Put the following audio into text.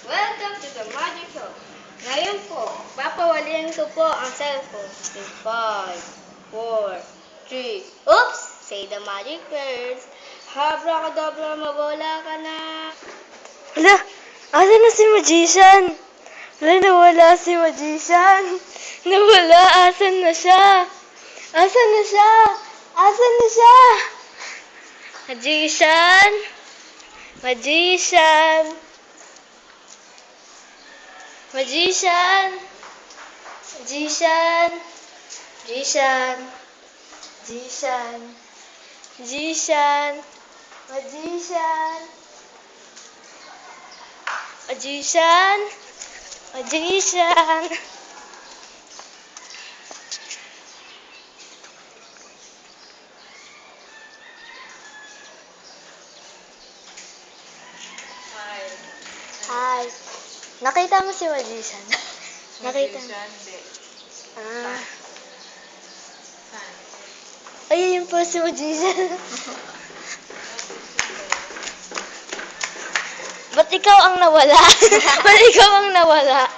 Welcome to the Magic Show. Ngayon po, papawalian ko po ang cellphone. In 5, 4, 3, oops! Say the magic words. Abracadabra, mawala ka na. Hala, asan na si Magician? Hala, nawala si Magician. Nawala, asan na siya? Asan na siya? Asan na siya? Magician? Magician? Magician? Magician? Magician? Magician? Magician? Magician? Magician? Magician? Hi. Nakita mo si Magician? Nakita mo? Ah. Ay, yun po si Magician. Ba't ikaw ang nawala? Ba't ikaw ang nawala?